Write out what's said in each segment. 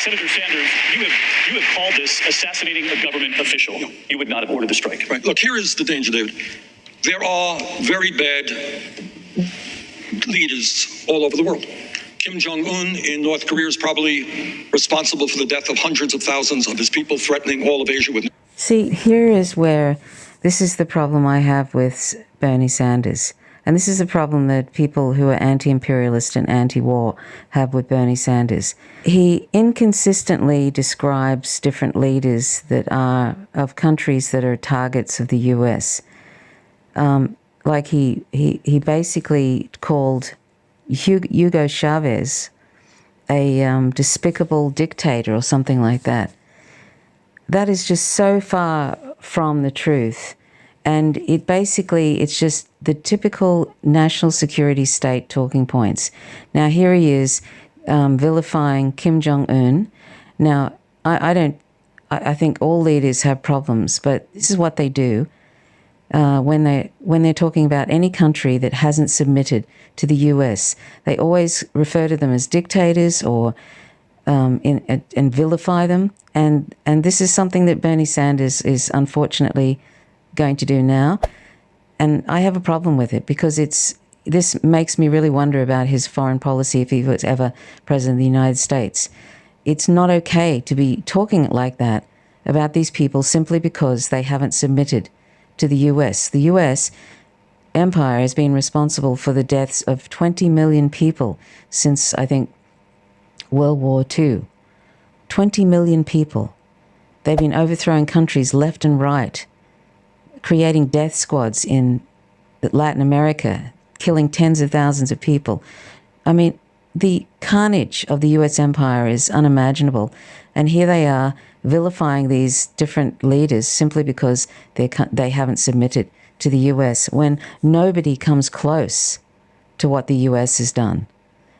Senator Sanders, you have called this assassinating a government official. You would not have ordered the strike. Right. Look, here is the danger, David. There are very bad leaders all over the world. Kim Jong-un in North Korea is probably responsible for the death of hundreds of thousands of his people, threatening all of Asia with... See, here is where this is the problem I have with Bernie Sanders. And this is a problem that people who are anti-imperialist and anti-war have with Bernie Sanders. He inconsistently describes different leaders that are of countries that are targets of the US. Like he basically called Hugo Chavez a despicable dictator or something like that. That is just so far from the truth. And it's just the typical national security state talking points. Now, here he is vilifying Kim Jong-un. Now, I think all leaders have problems, but this is what they do when they're talking about any country that hasn't submitted to the US. They always refer to them as dictators or and vilify them. And this is something that Bernie Sanders is unfortunately going to do now, and I have a problem with it because this makes me really wonder about his foreign policy if he was ever president of the United States. It's not okay to be talking like that about these people simply because they haven't submitted to the US. The US empire has been responsible for the deaths of 20 million people since, I think, World War II. 20 million people. They've been overthrowing countries left and right, creating death squads in Latin America, killing tens of thousands of people. I mean, the carnage of the US empire is unimaginable. And here they are vilifying these different leaders simply because they haven't submitted to the US, when nobody comes close to what the US has done.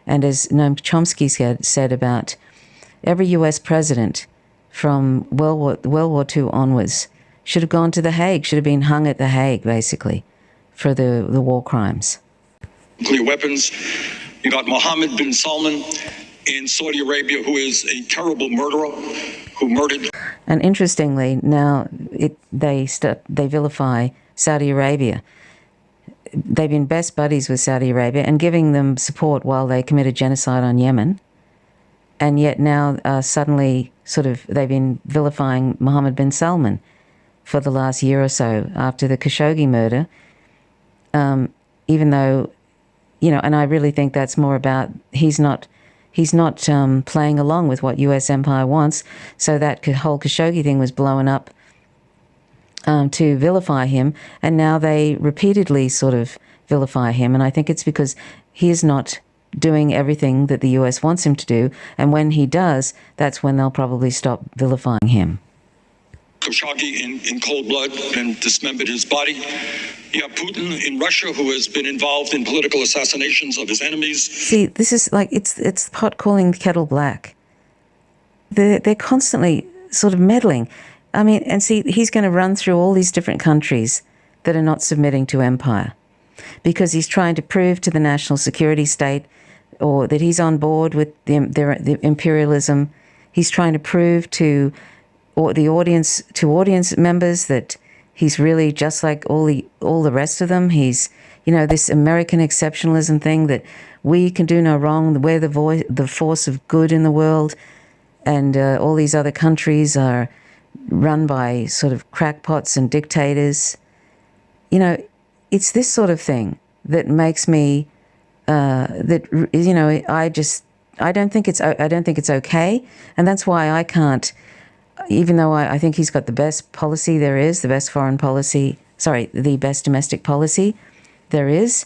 And as Noam Chomsky said about every US president from World War II onwards should have gone to The Hague, should have been hung at The Hague, basically, for the war crimes. Nuclear weapons. You got Mohammed bin Salman in Saudi Arabia, who is a terrible murderer, who murdered... And interestingly, now they vilify Saudi Arabia. They've been best buddies with Saudi Arabia and giving them support while they committed genocide on Yemen. And yet now suddenly they've been vilifying Mohammed bin Salman for the last year or so after the Khashoggi murder, even though, and I really think that's more about he's not playing along with what US empire wants, so that whole Khashoggi thing was blown up to vilify him, and now they repeatedly vilify him, and I think it's because he is not doing everything that the US wants him to do, and when he does, that's when they'll probably stop vilifying him. Khashoggi in cold blood and dismembered his body. You have Putin in Russia, who has been involved in political assassinations of his enemies. See, this is like, it's pot calling kettle black. They're constantly meddling. I mean, and see, he's going to run through all these different countries that are not submitting to empire because he's trying to prove to the national security state or that he's on board with the imperialism. He's trying to prove to audience members that he's really just like all the rest of them. He's, this American exceptionalism thing that we can do no wrong. We're the force of good in the world, and all these other countries are run by crackpots and dictators. It's this sort of thing that makes me I don't think it's okay, and that's why I can't. Even though I think he's got the best policy there is, the best foreign policy, the best domestic policy there is,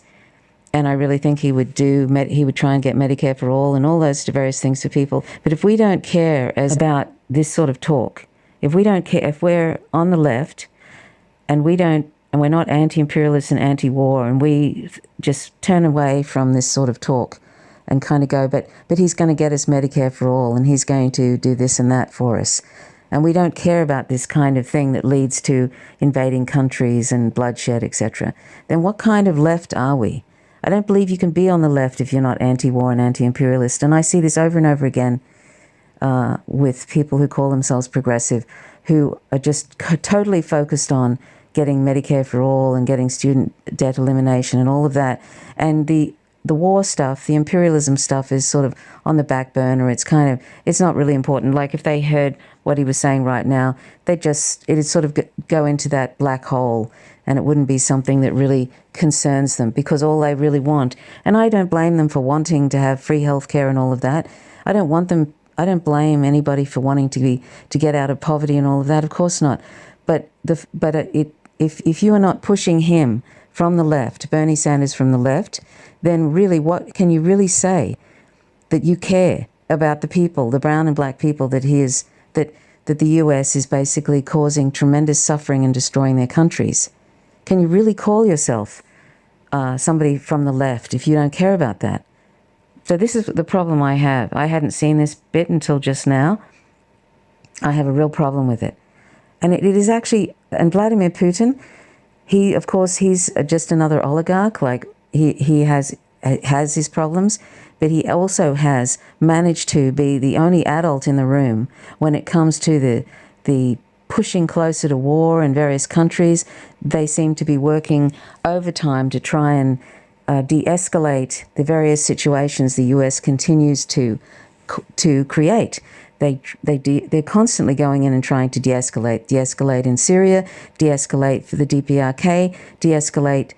and I really think he would try and get Medicare for all and all those various things for people. But if we don't care about this sort of talk, if we don't care, if we're on the left and we're not anti-imperialist and anti-war, and we just turn away from this sort of talk and kind of go, but he's going to get us Medicare for all, and he's going to do this and that for us. And we don't care about this kind of thing that leads to invading countries and bloodshed, etc. Then what kind of left are we? I don't believe you can be on the left if you're not anti-war and anti-imperialist. And I see this over and over again with people who call themselves progressive, who are just totally focused on getting Medicare for all and getting student debt elimination and all of that. And the war stuff, the imperialism stuff is sort of on the back burner. It's not really important. Like if they heard what he was saying right now, it'd sort of go into that black hole, and it wouldn't be something that really concerns them, because all they really want, and I don't blame them for wanting to have free healthcare and all of that. I don't blame anybody for wanting to get out of poverty and all of that. Of course not. But if you are not pushing him from the left, Bernie Sanders from the left, then really what can you really say that you care about the people, the brown and black people that the US is basically causing tremendous suffering and destroying their countries? Can you really call yourself somebody from the left if you don't care about that? So this is the problem I have. I hadn't seen this bit until just now. I have a real problem with it. And it is actually, and Vladimir Putin, of course, he's just another oligarch. Like he has his problems, but he also has managed to be the only adult in the room when it comes to the pushing closer to war in various countries. They seem to be working overtime to try and de-escalate the various situations the US continues to create. They're constantly going in and trying to de-escalate in Syria, de-escalate for the DPRK, de-escalate,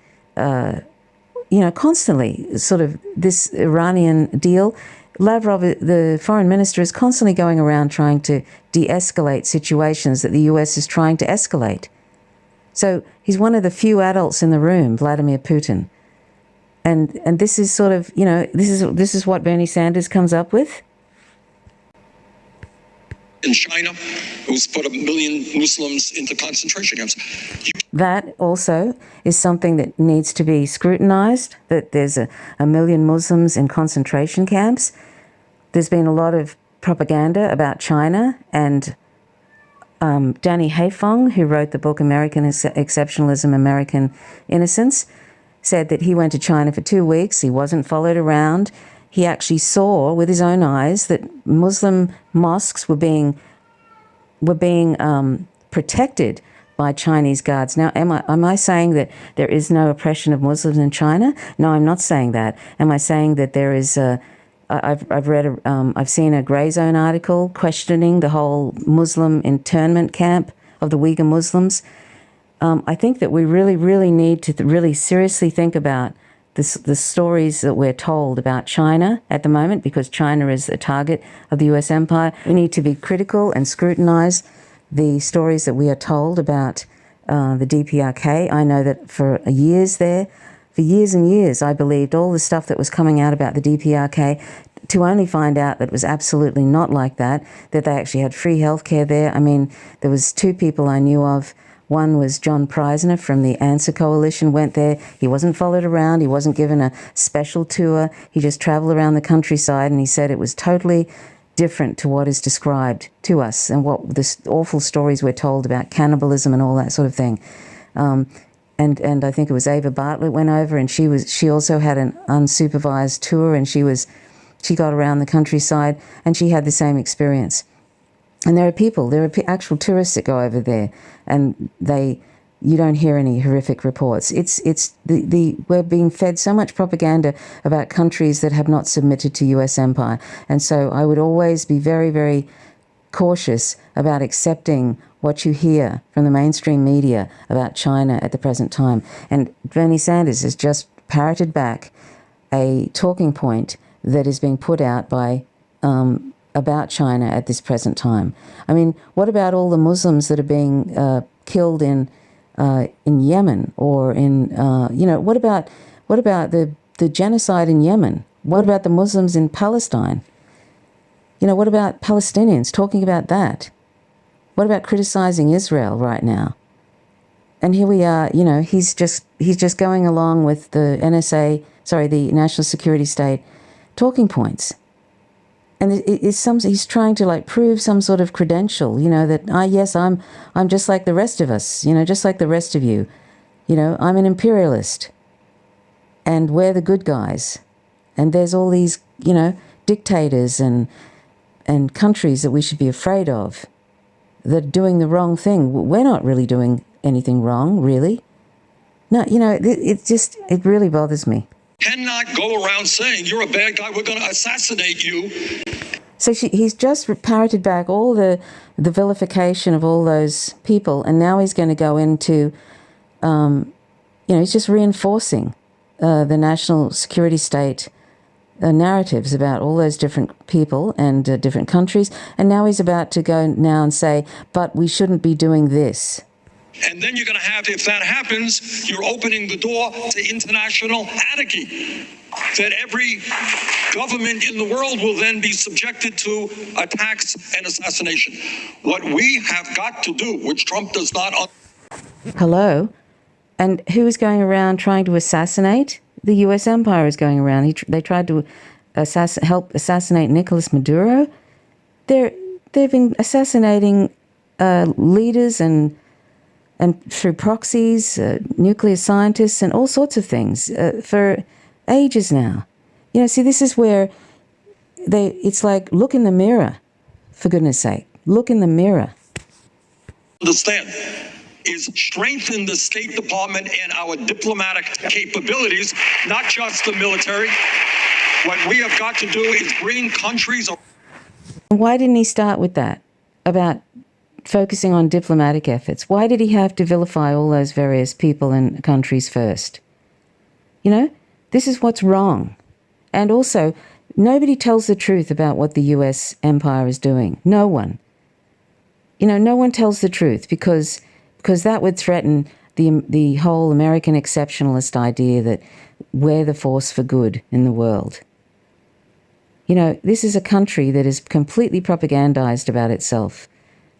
constantly sort of this Iranian deal. Lavrov, the foreign minister, is constantly going around trying to de-escalate situations that the US is trying to escalate. So he's one of the few adults in the room, Vladimir Putin. And this is sort of, this is what Bernie Sanders comes up with. In China, who's put 1 million Muslims into concentration camps. That also is something that needs to be scrutinized, that there's a million Muslims in concentration camps. There's been a lot of propaganda about China, and Danny Haifong, who wrote the book American Exceptionalism, American Innocence, said that he went to China for 2 weeks. He wasn't followed around. He actually saw with his own eyes that Muslim mosques were being protected by Chinese guards. Now, am I saying that there is no oppression of Muslims in China? No, I'm not saying that. Am I saying that there is? I've seen a Grey Zone article questioning the whole Muslim internment camp of the Uyghur Muslims. I think that we really, really need to really seriously think about the stories that we're told about China at the moment, because China is a target of the US empire. We need to be critical and scrutinize the stories that we are told about the DPRK. I know that for years and years, I believed all the stuff that was coming out about the DPRK, to only find out that it was absolutely not like that they actually had free healthcare there. I mean, there was 2 people I knew of. One was John Preisner from the Answer Coalition, went there. He wasn't followed around. He wasn't given a special tour. He just traveled around the countryside, and he said it was totally different to what is described to us and what the awful stories we're told about cannibalism and all that sort of thing. And I think it was Ava Bartlett went over, and she also had an unsupervised tour, and she got around the countryside, and she had the same experience. And there are actual tourists that go over there, and you don't hear any horrific reports. We're being fed so much propaganda about countries that have not submitted to US empire. And so I would always be very, very cautious about accepting what you hear from the mainstream media about China at the present time. And Bernie Sanders has just parroted back a talking point that is being put out by about China at this present time. I mean, what about all the Muslims that are being killed in Yemen, or in what about the genocide in Yemen? What about the Muslims in Palestine? What about Palestinians? Talking about that. What about criticizing Israel right now? And here we are. He's just going along with the the National Security State talking points. And he's trying to prove some sort of credential, that yes, I'm just like the rest of us, just like the rest of you, I'm an imperialist, and we're the good guys, and there's all these, dictators and and countries that we should be afraid of, that are doing the wrong thing. We're not really doing anything wrong, really. No, it really bothers me. Cannot go around saying you're a bad guy, we're going to assassinate you. So he's just parroted back all the vilification of all those people, and now he's going to go into, he's just reinforcing the national security state narratives about all those different people and different countries, and now he's about to go now and say, but we shouldn't be doing this. And then you're going to have, if that happens, you're opening the door to international anarchy. That every government in the world will then be subjected to attacks and assassination. What we have got to do, which Trump does not... Hello? And who is going around trying to assassinate? The U.S. empire is going around. They tried to help assassinate Nicolas Maduro. They've been assassinating leaders and through proxies, nuclear scientists, and all sorts of things for ages now. See, this is where it's like, look in the mirror, for goodness sake. Look in the mirror. Understand is strengthen the State Department and our diplomatic capabilities, not just the military. What we have got to do is bring countries... Why didn't he start with that, about focusing on diplomatic efforts? Why did he have to vilify all those various people and countries first? This is what's wrong. And also, nobody tells the truth about what the U.S. empire is doing. No one. No one tells the truth because that would threaten the whole American exceptionalist idea that we're the force for good in the world. This is a country that is completely propagandized about itself,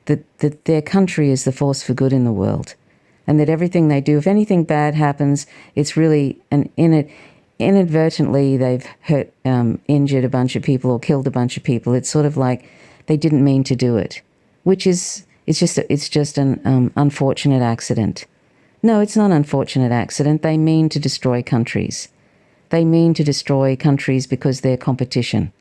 that their country is the force for good in the world, and that everything they do, if anything bad happens, it's really inadvertently they've hurt, injured a bunch of people or killed a bunch of people. It's sort of like they didn't mean to do it, which is it's just an unfortunate accident. No, it's not an unfortunate accident. They mean to destroy countries. They mean to destroy countries because they're competition.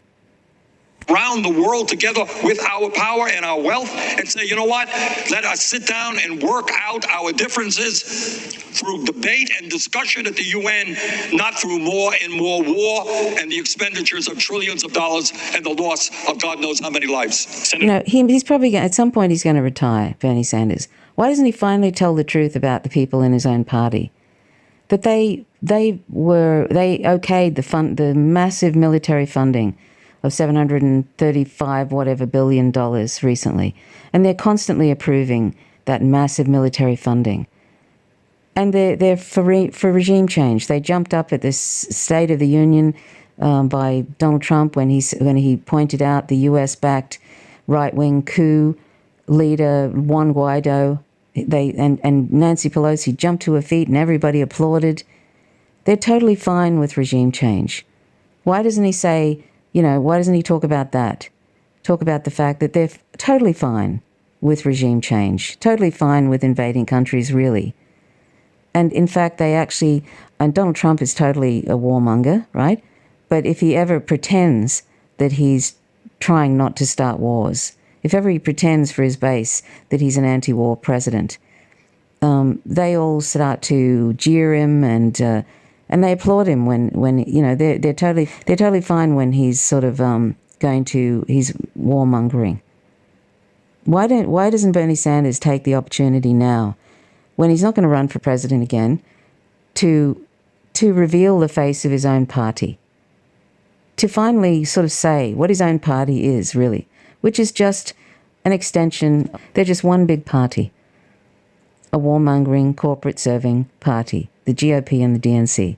Around the world together with our power and our wealth and say, you know what, let us sit down and work out our differences through debate and discussion at the UN, not through more and more war and the expenditures of trillions of dollars and the loss of God knows how many lives. He's probably, at some point he's going to retire, Bernie Sanders. Why doesn't he finally tell the truth about the people in his own party? That they okayed the massive military funding of $735 billion recently. And they're constantly approving that massive military funding. And they're for regime change. They jumped up at this State of the Union by Donald Trump when he pointed out the US-backed right-wing coup leader Juan Guaido. And Nancy Pelosi jumped to her feet and everybody applauded. They're totally fine with regime change. Why doesn't he say... why doesn't he talk about that? Talk about the fact that they're totally fine with regime change, totally fine with invading countries, really. And in fact, and Donald Trump is totally a warmonger, right? But if he ever pretends that he's trying not to start wars, if ever he pretends for his base that he's an anti-war president, they all start to jeer him and they applaud him when they're totally fine when he's sort of he's warmongering. Why doesn't Bernie Sanders take the opportunity now, when he's not going to run for president again, to reveal the face of his own party, to finally sort of say what his own party is really, which is just an extension. They're just one big party, a warmongering, corporate-serving party, the GOP and the DNC.